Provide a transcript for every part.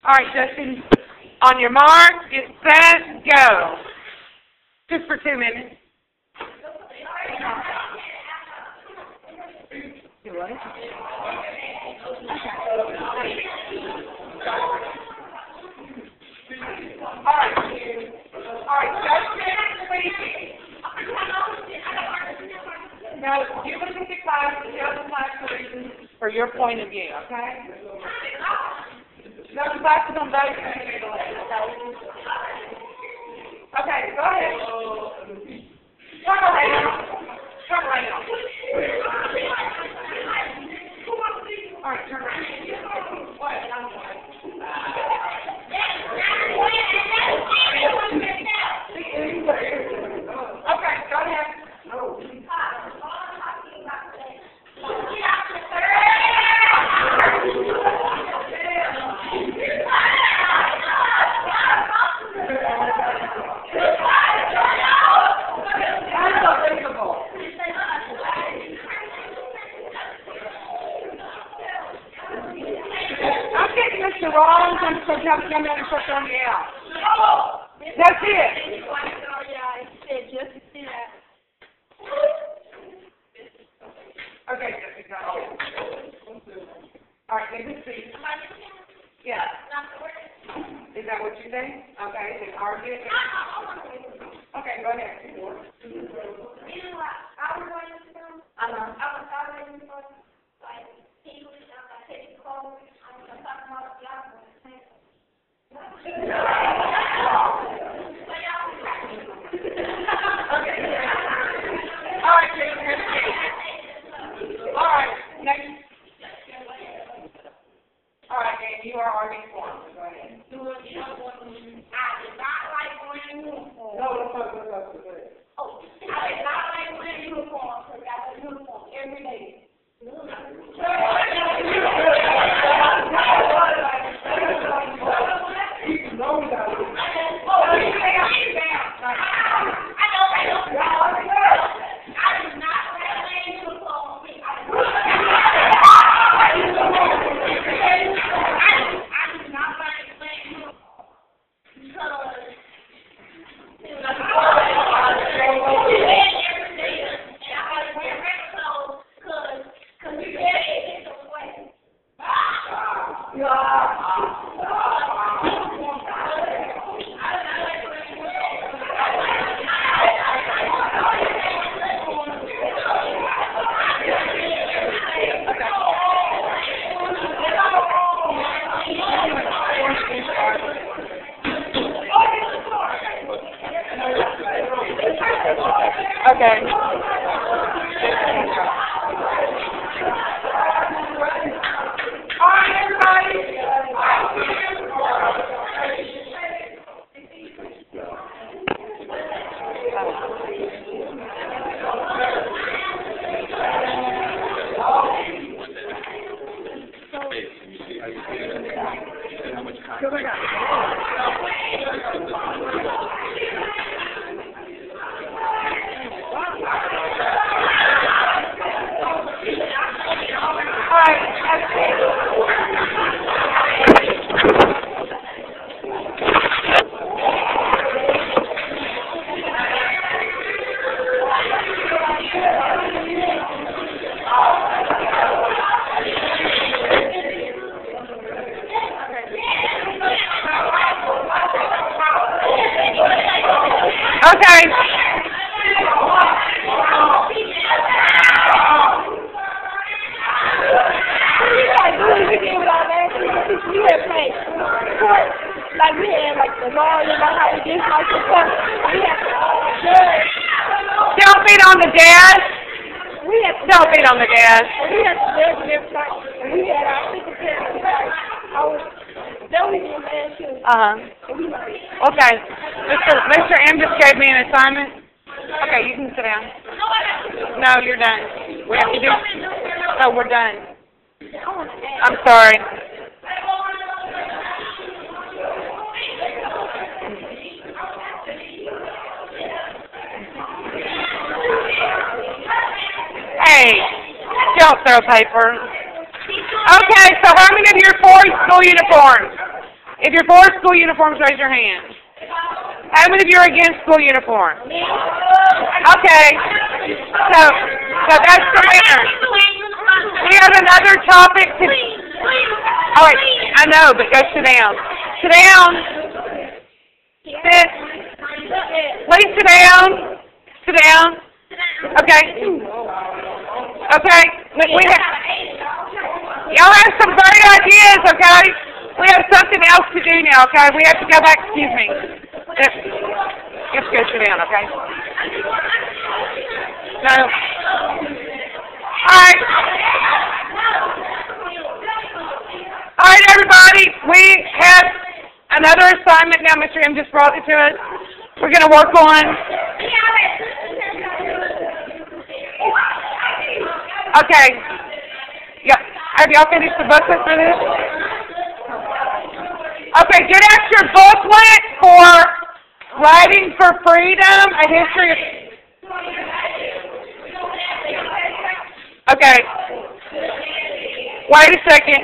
All right, Justin, on your mark, get set, go. Just for 2 minutes. You what? All right, Justin, please. Now, you look at the class, tell the class the reasons for your point of view, okay? No, the class is on both sides. Okay, go ahead. Turn around. Turn around. All right, turn around. Okay, go ahead. Mr. Rollins, I'm supposed to have to come down and put on you out. That's it. Okay, Jessica. All right, let me see. Yeah. Is that what you think? Okay, then argue it. Okay, go ahead. You are arguing for him. Go ahead. I did not like wearing uniforms. No, go ahead. Oh, I did not like wearing uniforms because I wear uniforms every day. Okay. All right, everybody. Okay. Like we had like the law, you know how we did like the stuff. We had Don't beat on the desk. Don't beat on the desk. We had the desk and everything. And we had our secretary. That was in last year. Okay. Mr. M just gave me an assignment. Okay, you can sit down. No, you're done. We have to do. No, we're done. I'm sorry. Hey, don't throw paper. Okay, so how many of your 4 school uniforms? If you're for school uniforms, raise your hand. How many of you are against school uniforms? Okay. So that's the winner. We have another topic to... All right, I know, but go sit down. Sit down. Sit. Please sit down. Sit down. Okay. Okay. Y'all have some great ideas, okay? We have something else to do now, okay? We have to go back, excuse me. Let's go sit down, okay? No. Alright. Alright, everybody. We have another assignment now. Mr. M just brought it to us. We're going to work on... Okay. Yep. Have y'all finished the booklet for this? Okay, get out your booklet for Writing for Freedom, a history of... Okay. Wait a second.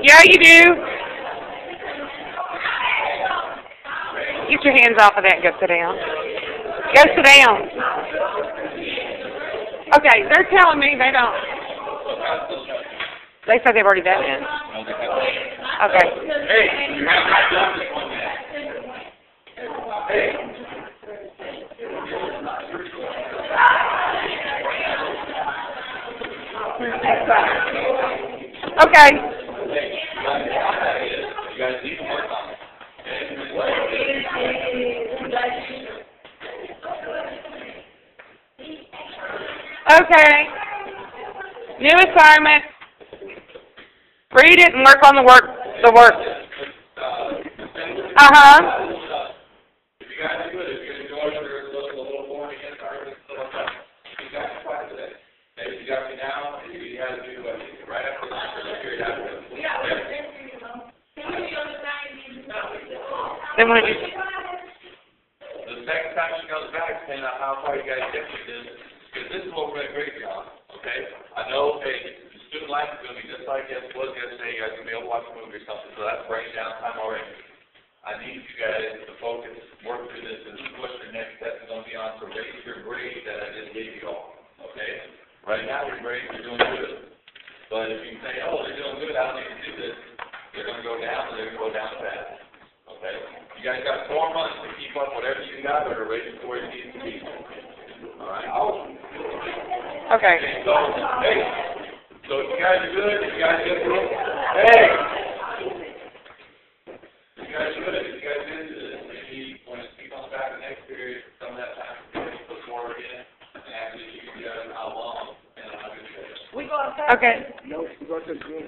Yeah, you do. Get your hands off of that and go sit down. Go sit down. Okay, they're telling me they don't. They said they've already done it. Okay. Okay. Okay. New assignment. Read it and work on the work. Uh-huh. If you guys do it, if you're going to look a little more against arguments, stuff like that, you guys can fight today. Maybe you got me now, and you guys do it right after this, or period after this. Then when The second time she comes back, saying how far you guys get with this, because this is what we're going to grade you on, okay? I know, hey, the student life is going to be just like it was yesterday. You guys are going to be able to watch a movie or something, so that's breaking down time already. I need you guys to focus, work through this, and this is what your next step is going to be on to raise your grade that I just gave you all, okay? Right now, your grades are doing good. But if you say, oh, they're doing good, I don't need to do this, they're going to go down, and they're going to go down fast, okay? You guys got 4 months to keep up whatever you got or to raise it to where you need to be. All right? Okay. So if you guys are good, if you guys get through, hey! If you guys are good, if you guys get into this, maybe when it comes back the next period, some of that time put forward again, and actually you can get how long, and how good it is. Okay. No, we got to do.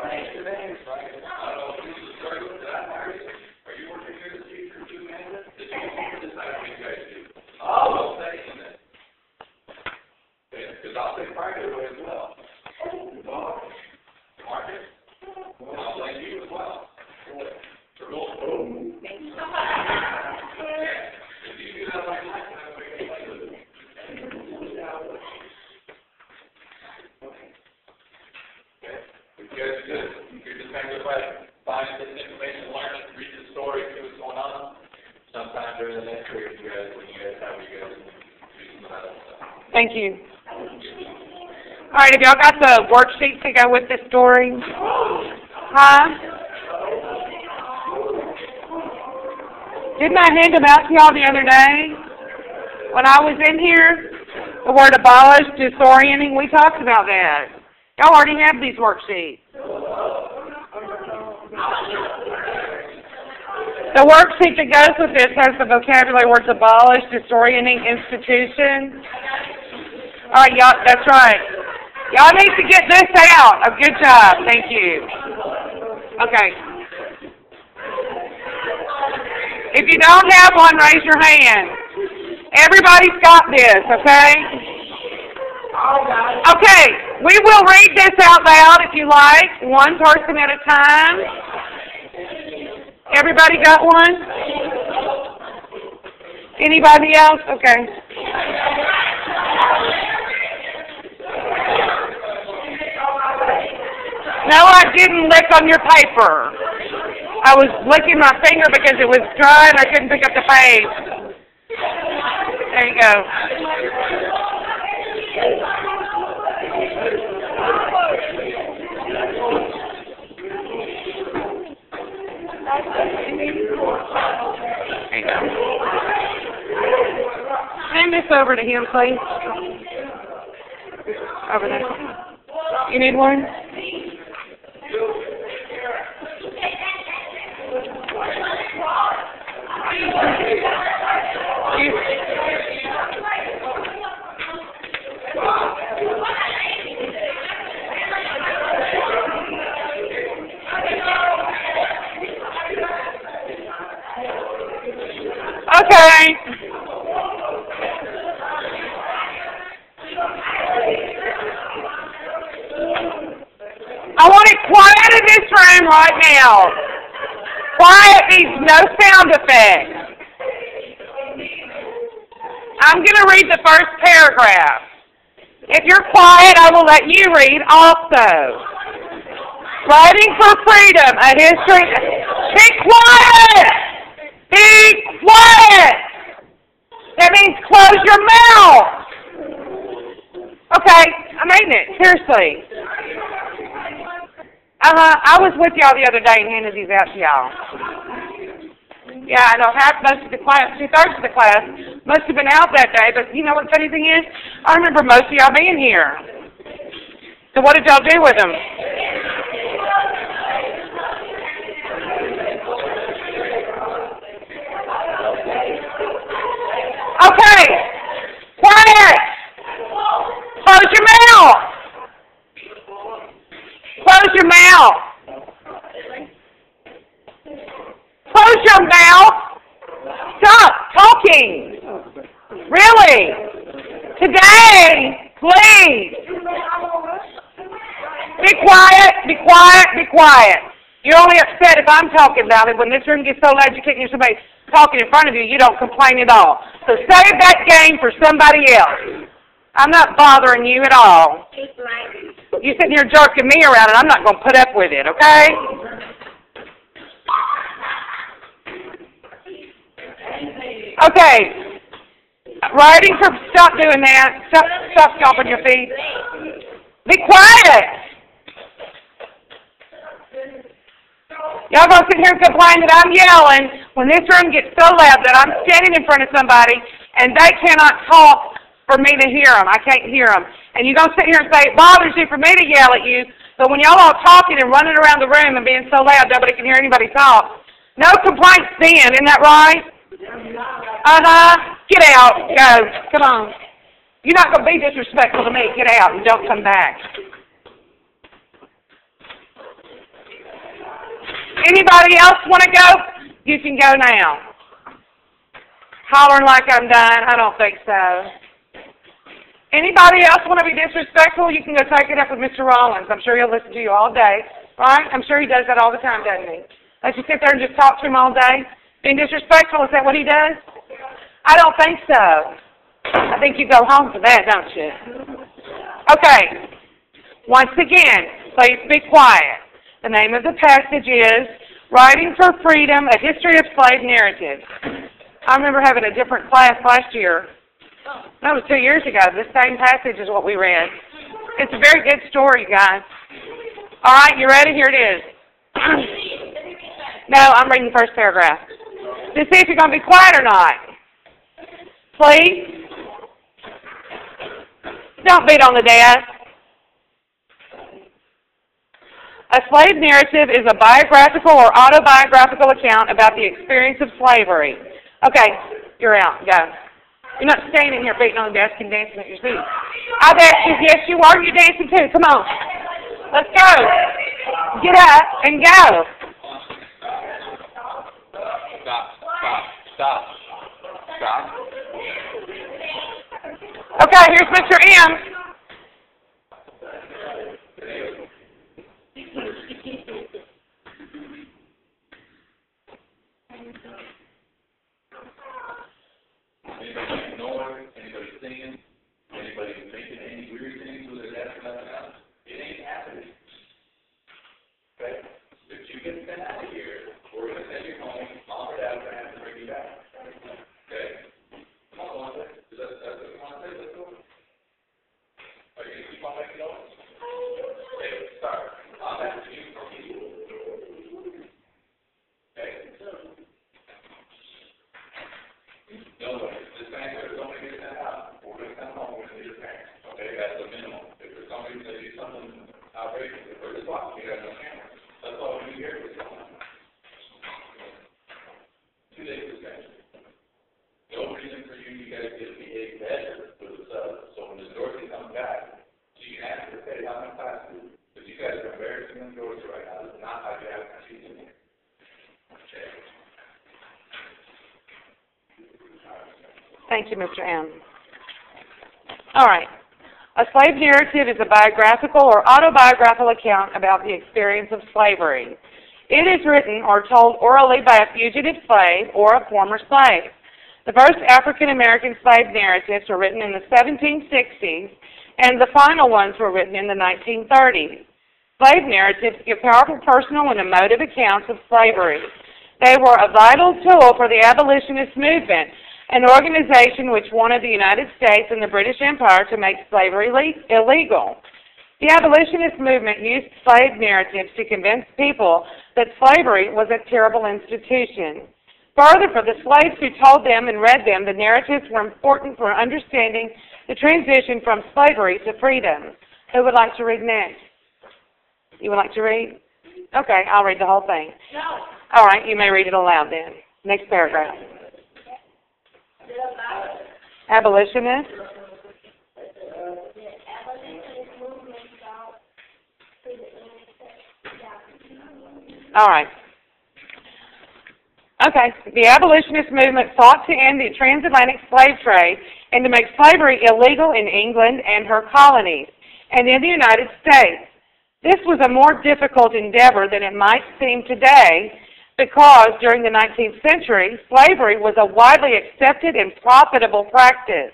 Right. I don't know if this is starting with that. Are you working here this week or 2 minutes? Did you decide what you guys do? I'll say in it. Because I'll say Friday away as well. Marcus? I'll blame you as well. For going. If you do that like that, that's what you're going to do. Okay? If you guys are good, you're just going to go back, find this information, learn it, read the story, see what's going on. Sometime during the next period, you guys, when you guys have you guys do some of that stuff. Thank you. All right, have y'all got the worksheets to go with this story? Huh? Didn't I hand them out to y'all the other day? When I was in here, the word abolish, disorienting, we talked about that. Y'all already have these worksheets. The worksheet that goes with this has the vocabulary words abolish, disorienting, institution. All right, y'all, that's right. Y'all need to get this out. Oh, good job. Thank you. Okay. If you don't have one, raise your hand. Everybody's got this, okay? Okay, we will read this out loud if you like, one person at a time. Everybody got one? Anybody else? Okay. No, I didn't lick on your paper. I was licking my finger because it was dry and I couldn't pick up the page. There you go. There you go. Hand this over to him, please. Over there. You need one? Okay. I want it quiet in this room right now. Quiet means no sound effects. I'm going to read the first paragraph. If you're quiet, I will let you read also. Writing for Freedom, a history. Be quiet! Be quiet! That means close your mouth. Okay, I'm reading it. Seriously. I was with y'all the other day and handed these out to y'all. Yeah, I know most of the class, 2/3 of the class must have been out that day, but you know what the funny thing is? I remember most of y'all being here. So what did y'all do with them? Okay, quiet! Close your mouth! Close your mouth! Close your mouth! Stop talking! Really? Today, please! Be quiet, be quiet, be quiet. You're only upset if I'm talking about it. When this room gets so loud you can't hear somebody talking in front of you, you don't complain at all. So save that game for somebody else. I'm not bothering you at all. You sitting here jerking me around and I'm not going to put up with it, okay? Okay. Writing for, stop doing that. Stop stomping your feet. Be quiet. Y'all gonna sit here and complain that I'm yelling when this room gets so loud that I'm standing in front of somebody and they cannot talk for me to hear them. I can't hear them. And you're gonna sit here and say it bothers you for me to yell at you, but when y'all all talking and running around the room and being so loud nobody can hear anybody talk, no complaints then, isn't that right? Get out. Go. Come on. You're not going to be disrespectful to me. Get out and don't come back. Anybody else want to go? You can go now. Hollering like I'm done? I don't think so. Anybody else want to be disrespectful? You can go take it up with Mr. Rollins. I'm sure he'll listen to you all day. Right? I'm sure he does that all the time, doesn't he? Let you sit there and just talk to him all day? Being disrespectful, is that what he does? I don't think so. I think you go home for that, don't you? Okay. Once again, please be quiet. The name of the passage is Writing for Freedom, A History of Slave Narratives. I remember having a different class last year. That was 2 years ago. This same passage is what we read. It's a very good story, guys. All right, you ready? Here it is. No, I'm reading the first paragraph. To see if you're going to be quiet or not. Please. Don't beat on the desk. A slave narrative is a biographical or autobiographical account about the experience of slavery. Okay, you're out. Go. You're not standing here beating on the desk and dancing at your seat. I've asked you, yes, you are. You're dancing too. Come on. Let's go. Get up and go. Stop. Okay, here's Mr. M. Anybody ignoring, anybody singing, anybody making any weird things with their dad about it? It ain't happening. outrageous. We're just watching you guys on camera. That's all we do here. 2 days of suspension. No reason for you guys to behave better with the sub. So when Ms. Dorsey comes back, she can ask her, hey, how many classes? Because you guys are embarrassing Ms. Dorsey right now. This is not how you have to treat them here. Okay. Thank you, Mr. M. All right. A slave narrative is a biographical or autobiographical account about the experience of slavery. It is written or told orally by a fugitive slave or a former slave. The first African-American slave narratives were written in the 1760s, and the final ones were written in the 1930s. Slave narratives give powerful personal and emotive accounts of slavery. They were a vital tool for the abolitionist movement, an organization which wanted the United States and the British Empire to make slavery illegal. The abolitionist movement used slave narratives to convince people that slavery was a terrible institution. Further, for the slaves who told them and read them, the narratives were important for understanding the transition from slavery to freedom. Who would like to read next? You would like to read? Okay, I'll read the whole thing. No. All right, you may read it aloud then. Next paragraph. Abolitionist. All right. Okay. The abolitionist movement sought to end the transatlantic slave trade and to make slavery illegal in England and her colonies and in the United States. This was a more difficult endeavor than it might seem today, because during the 19th century, slavery was a widely accepted and profitable practice.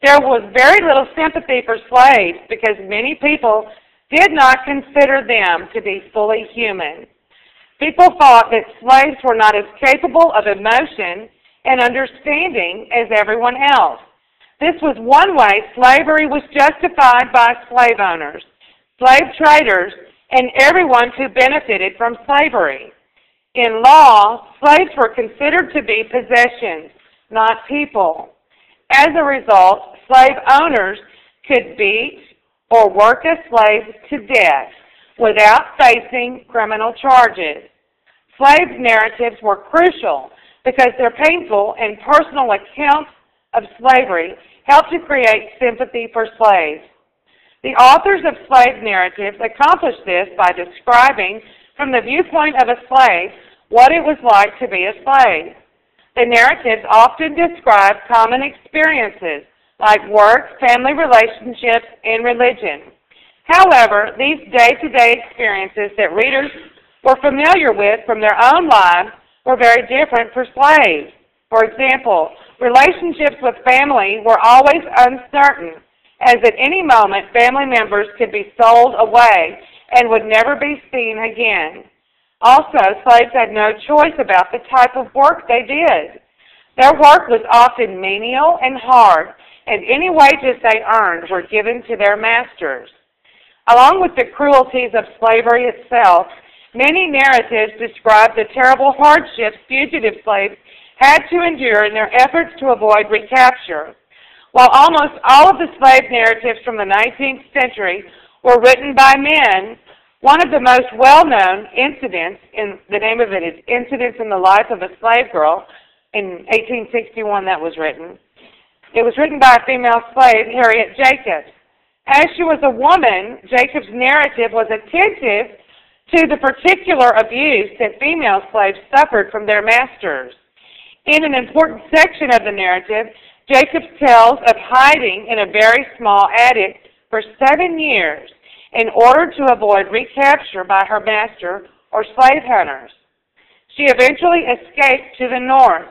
There was very little sympathy for slaves because many people did not consider them to be fully human. People thought that slaves were not as capable of emotion and understanding as everyone else. This was one way slavery was justified by slave owners, slave traders, and everyone who benefited from slavery. In law, slaves were considered to be possessions, not people. As a result, slave owners could beat or work a slave to death without facing criminal charges. Slave narratives were crucial because their painful and personal accounts of slavery helped to create sympathy for slaves. The authors of slave narratives accomplished this by describing, from the viewpoint of a slave, what it was like to be a slave. The narratives often describe common experiences like work, family relationships, and religion. However, these day-to-day experiences that readers were familiar with from their own lives were very different for slaves. For example, relationships with family were always uncertain, as at any moment family members could be sold away and would never be seen again. Also, slaves had no choice about the type of work they did. Their work was often menial and hard, and any wages they earned were given to their masters. Along with the cruelties of slavery itself, many narratives describe the terrible hardships fugitive slaves had to endure in their efforts to avoid recapture. While almost all of the slave narratives from the 19th century were written by men, one of the most well-known incidents, the name of it is Incidents in the Life of a Slave Girl, in 1861 that was written. It was written by a female slave, Harriet Jacobs. As she was a woman, Jacobs' narrative was attentive to the particular abuse that female slaves suffered from their masters. In an important section of the narrative, Jacobs tells of hiding in a very small attic for 7 years in order to avoid recapture by her master or slave hunters. She eventually escaped to the north,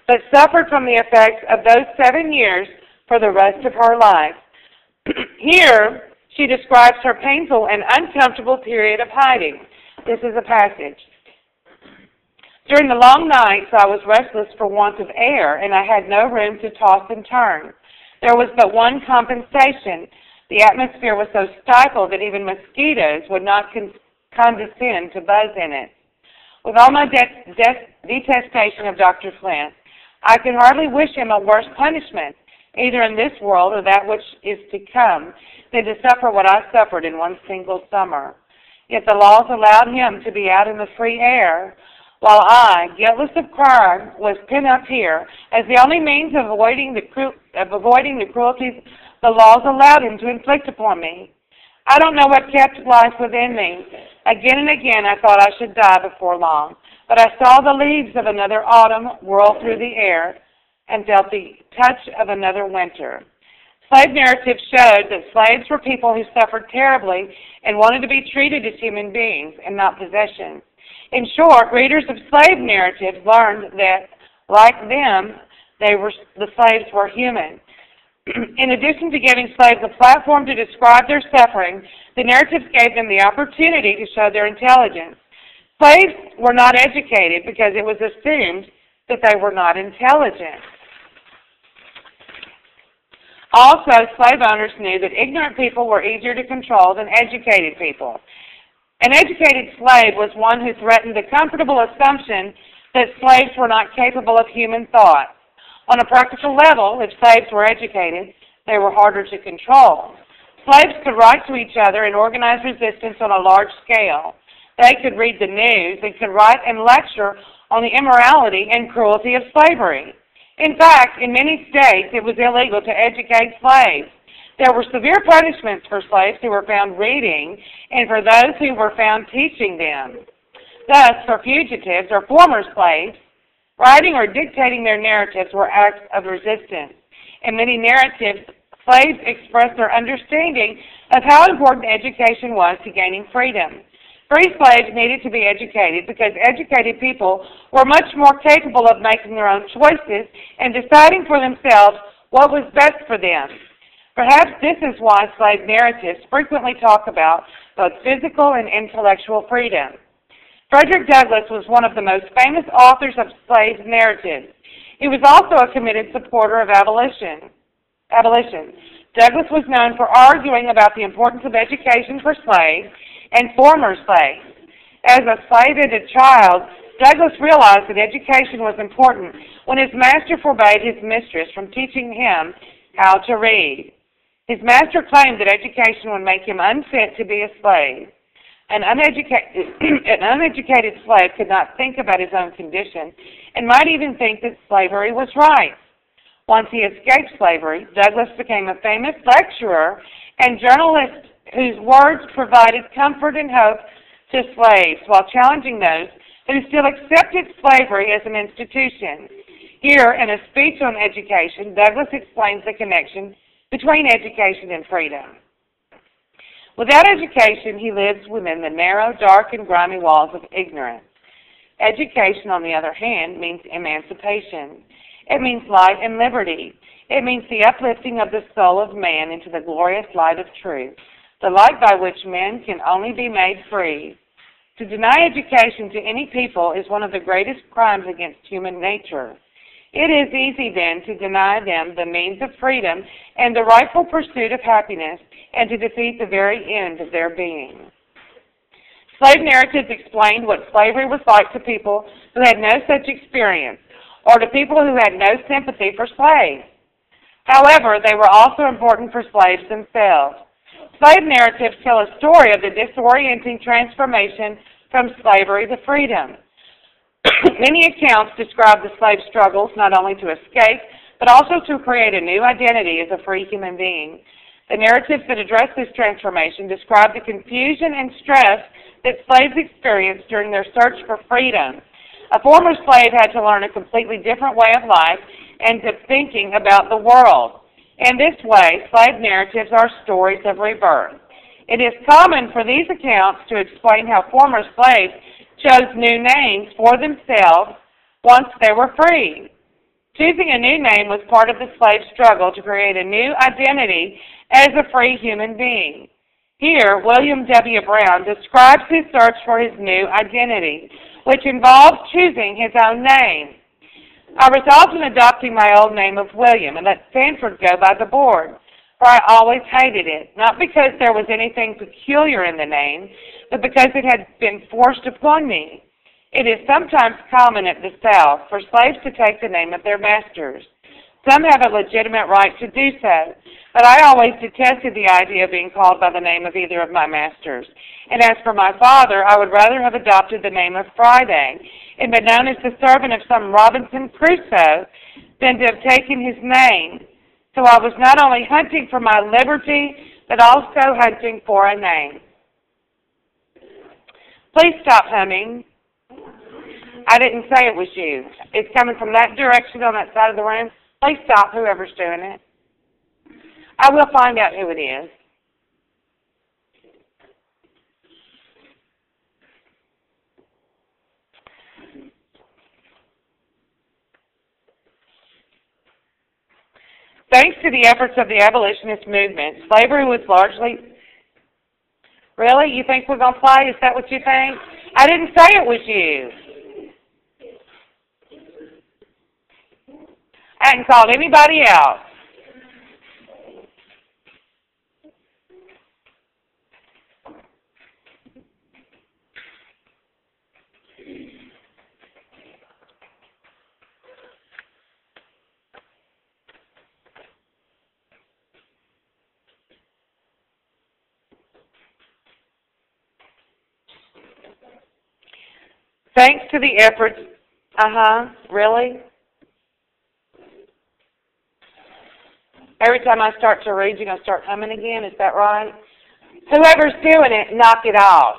but suffered from the effects of those 7 years for the rest of her life. Here, she describes her painful and uncomfortable period of hiding. This is a passage. During the long nights, I was restless for want of air, and I had no room to toss and turn. There was but one compensation. The atmosphere was so stifled that even mosquitoes would not condescend to buzz in it. With all my detestation of Dr. Flint, I could hardly wish him a worse punishment. either in this world or that which is to come, than to suffer what I suffered in one single summer. Yet the laws allowed him to be out in the free air, while I, guiltless of crime, was pent up here as the only means of avoiding the cruelties the laws allowed him to inflict upon me. I don't know what kept life within me. Again and again I thought I should die before long, but I saw the leaves of another autumn whirl through the air and felt the touch of another winter. Slave narratives showed that slaves were people who suffered terribly and wanted to be treated as human beings and not possessions. In short, readers of slave narratives learned that, like them, the slaves were human. In addition to giving slaves a platform to describe their suffering, the narratives gave them the opportunity to show their intelligence. Slaves were not educated because it was assumed that they were not intelligent. Also, slave owners knew that ignorant people were easier to control than educated people. An educated slave was one who threatened the comfortable assumption that slaves were not capable of human thought. On a practical level, if slaves were educated, they were harder to control. Slaves could write to each other and organize resistance on a large scale. They could read the news and could write and lecture on the immorality and cruelty of slavery. In fact, in many states, it was illegal to educate slaves. There were severe punishments for slaves who were found reading and for those who were found teaching them. Thus, for fugitives or former slaves, writing or dictating their narratives were acts of resistance. In many narratives, slaves expressed their understanding of how important education was to gaining freedom. Free slaves needed to be educated because educated people were much more capable of making their own choices and deciding for themselves what was best for them. Perhaps this is why slave narratives frequently talk about both physical and intellectual freedom. Frederick Douglass was one of the most famous authors of slave narratives. He was also a committed supporter of abolition. Douglass was known for arguing about the importance of education for slaves and former slaves. As a slaveholded child, Douglass realized that education was important when his master forbade his mistress from teaching him how to read. His master claimed that education would make him unfit to be a slave. An uneducated slave could not think about his own condition and might even think that slavery was right. Once he escaped slavery, Douglass became a famous lecturer and journalist whose words provided comfort and hope to slaves while challenging those who still accepted slavery as an institution. Here, in a speech on education, Douglass explains the connection between education and freedom. Without education, he lives within the narrow, dark, and grimy walls of ignorance. Education, on the other hand, means emancipation. It means light and liberty. It means the uplifting of the soul of man into the glorious light of truth, the light by which men can only be made free. To deny education to any people is one of the greatest crimes against human nature. It is easy, then, to deny them the means of freedom and the rightful pursuit of happiness, and to defeat the very end of their being. Slave narratives explained what slavery was like to people who had no such experience, or to people who had no sympathy for slaves. However, they were also important for slaves themselves. Slave narratives tell a story of the disorienting transformation from slavery to freedom. Many accounts describe the slave struggles not only to escape, but also to create a new identity as a free human being. The narratives that address this transformation describe the confusion and stress that slaves experienced during their search for freedom. A former slave had to learn a completely different way of life and of thinking about the world. In this way, slave narratives are stories of rebirth. It is common for these accounts to explain how former slaves chose new names for themselves once they were free. Choosing a new name was part of the slave struggle to create a new identity as a free human being. Here, William W. Brown describes his search for his new identity, which involved choosing his own name. I resolved in adopting my old name of William and let Sanford go by the board, for I always hated it, not because there was anything peculiar in the name, but because it had been forced upon me. It is sometimes common at the South for slaves to take the name of their masters. Some have a legitimate right to do so, but I always detested the idea of being called by the name of either of my masters. And as for my father, I would rather have adopted the name of Friday and been known as the servant of some Robinson Crusoe than to have taken his name. So I was not only hunting for my liberty, but also hunting for a name. Please stop humming. I didn't say it was you. It's coming from that direction on that side of the room. Please stop, whoever's doing it. I will find out who it is. Thanks to the efforts of the abolitionist movement, slavery was largely... Really? You think we're going to play? Is that what you think? I didn't say it was you. I hadn't called anybody else. Thanks to the efforts, really? Every time I start to read, you're going to start humming again, is that right? Whoever's doing it, knock it off.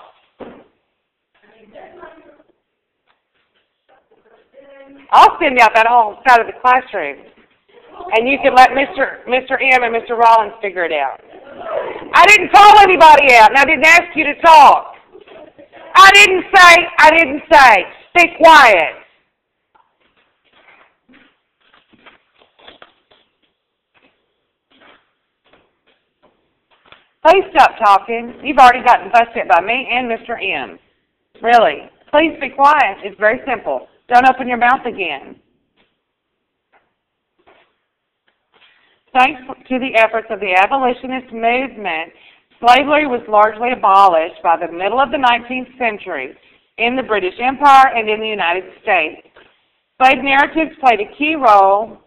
I'll send out that whole side of the classroom. And you can let Mr. M and Mr. Rollins figure it out. I didn't call anybody out, and I didn't ask you to talk. I didn't say. Stay quiet. Please stop talking. You've already gotten fussed at by me and Mr. M. Really. Please be quiet. It's very simple. Don't open your mouth again. Thanks to the efforts of the abolitionist movement, slavery was largely abolished by the middle of the 19th century in the British Empire and in the United States. Slave narratives played a key role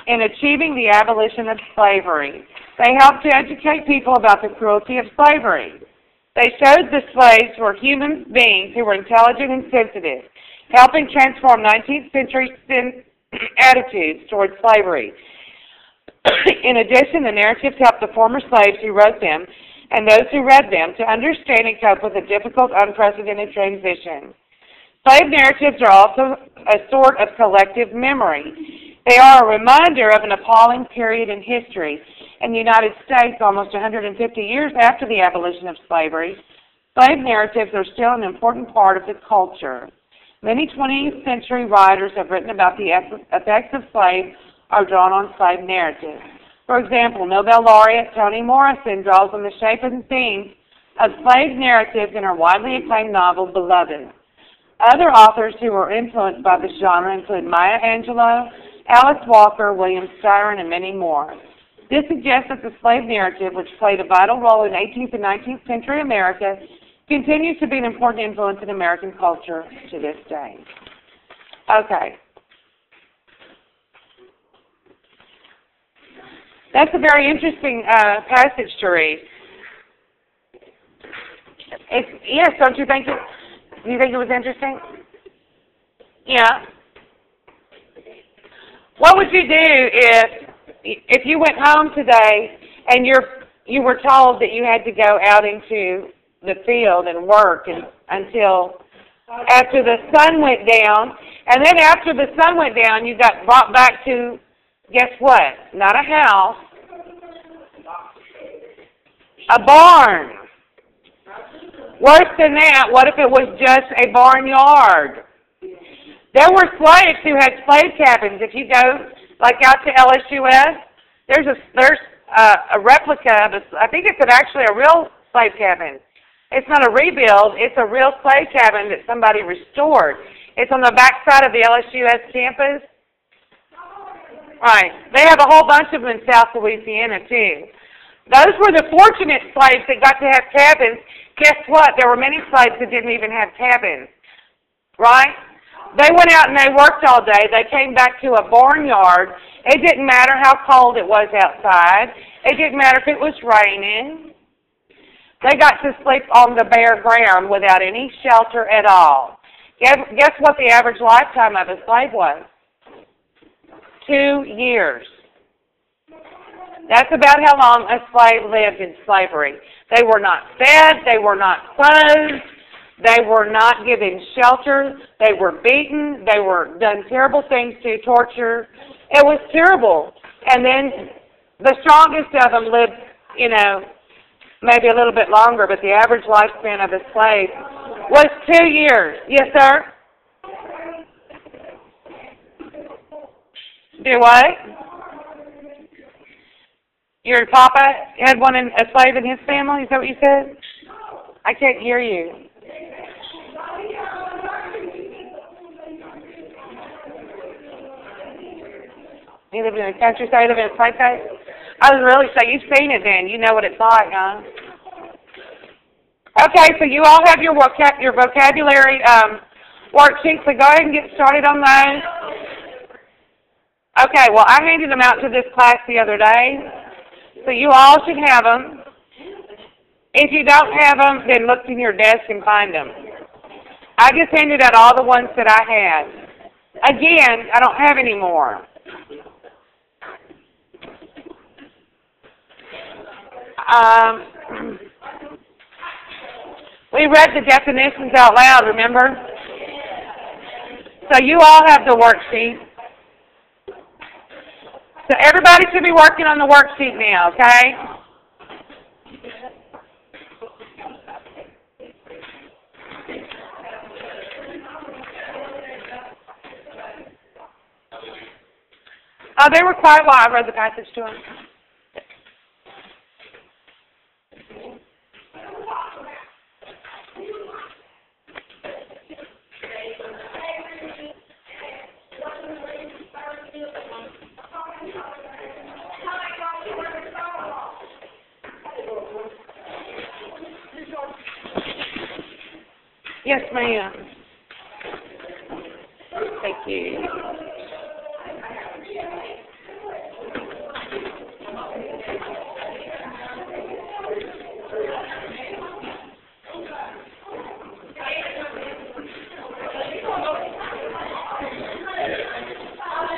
in achieving the abolition of slavery. They helped to educate people about the cruelty of slavery. They showed the slaves were human beings who were intelligent and sensitive, helping transform 19th century attitudes towards slavery. In addition, the narratives helped the former slaves who wrote them and those who read them to understand and cope with a difficult, unprecedented transition. Slave narratives are also a sort of collective memory. They are a reminder of an appalling period in history. In the United States, almost 150 years after the abolition of slavery, slave narratives are still an important part of the culture. Many 20th century writers have written about the effects of slaves are drawn on slave narratives. For example, Nobel laureate Toni Morrison draws on the shape and themes of slave narratives in her widely acclaimed novel, Beloved. Other authors who were influenced by this genre include Maya Angelou, Alice Walker, William Styron, and many more. This suggests that the slave narrative, which played a vital role in 18th and 19th century America, continues to be an important influence in American culture to this day. Okay. That's a very interesting passage to read. Yes, don't you think do you think it was interesting? Yeah. What would you do if you went home today and you were told that you had to go out into the field and work until after the sun went down, and then after the sun went down, you got brought back to, guess what? Not a house, a barn. Worse than that, what if it was just a barnyard? There were slaves who had slave cabins. If you go, like, out to LSUS, there's a replica of I think it's actually a real slave cabin. It's not a rebuild. It's a real slave cabin that somebody restored. It's on the back side of the LSUS campus. Right. They have a whole bunch of them in South Louisiana, too. Those were the fortunate slaves that got to have cabins. Guess what? There were many slaves that didn't even have cabins. Right? They went out and they worked all day. They came back to a barnyard, It didn't matter how cold it was outside. It didn't matter if it was raining. They got to sleep on the bare ground without any shelter at all. Guess what the average lifetime of a slave was? 2 years. That's about how long a slave lived in slavery. They were not fed. They were not clothed. They were not given shelter. They were beaten. They were done terrible things to torture. It was terrible. And then the strongest of them lived, maybe a little bit longer, but the average lifespan of a slave was 2 years. Yes, sir? Do what? Your papa had a slave in his family? Is that what you said? I can't hear you. You live in the countryside, you live in a slave state? I was really saying, you've seen it then. You know what it's like, huh? Okay, so you all have your vocabulary worksheets, so go ahead and get started on those. Okay, well, I handed them out to this class the other day, so you all should have them. If you don't have them, then look in your desk and find them. I just handed out all the ones that I had. Again, I don't have any more. We read the definitions out loud, remember? So you all have the worksheet. So everybody should be working on the worksheet now, okay? Oh, they were quiet while I read the passage to them. Yes, ma'am. Thank you.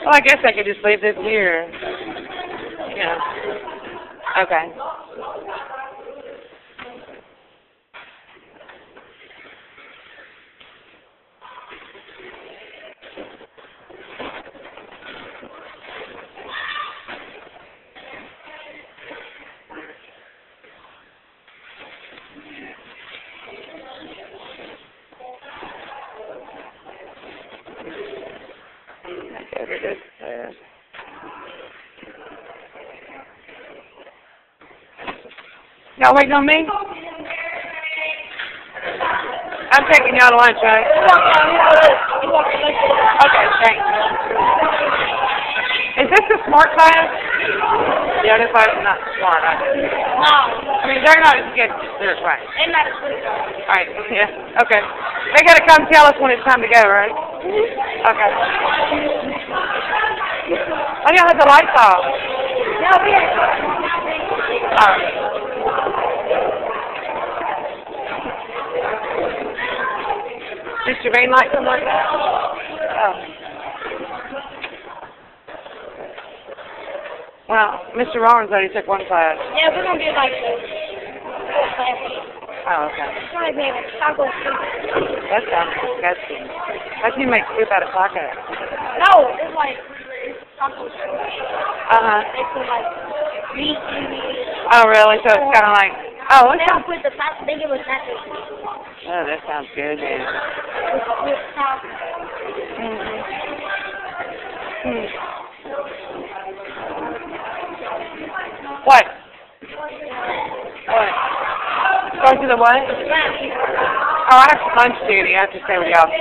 Well, I guess I could just leave this here. Yeah. Okay. Y'all waiting on me? I'm taking y'all to lunch, right? Okay, thanks. Is this a smart class? Yeah, this class is not smart, No. I mean, they're not as good as this class. They're not as good. All right, yeah, okay. They got to come tell us when it's time to go, right? Okay. Oh, y'all had the lights off. No, we had. All right. Did Jermaine like something like that? Oh. Well, Mr. Rollins already took one class. Yeah, we're going to be like this. Oh, okay. It's going to be like taco soup. That sounds disgusting. How can you make soup out of taco? No, it's like taco soup. Uh-huh. They put like meat in it. Oh, really? So it's kind of like, oh, They don't put the taco, they give us taco soup. Oh, that sounds good, man. With taco. What? What? Going to the what? Oh, I have lunch duty. I have to stay with y'all.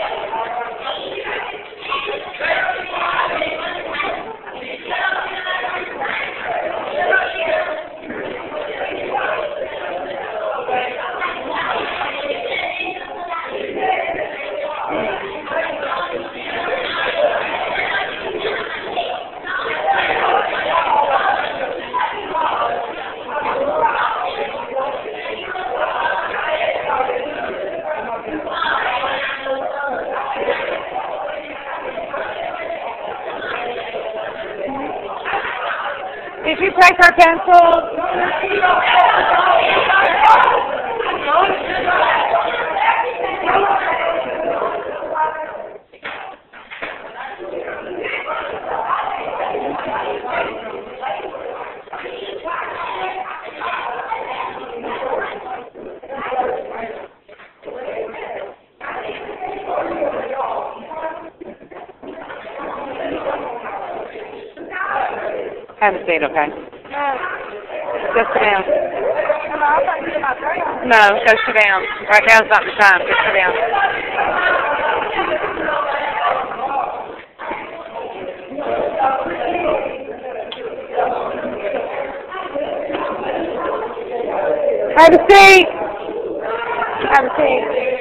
more pencils? Have a seat, okay? Just sit down. No, go sit down. Right now is not the time. Just sit down. Have a seat. Have a seat.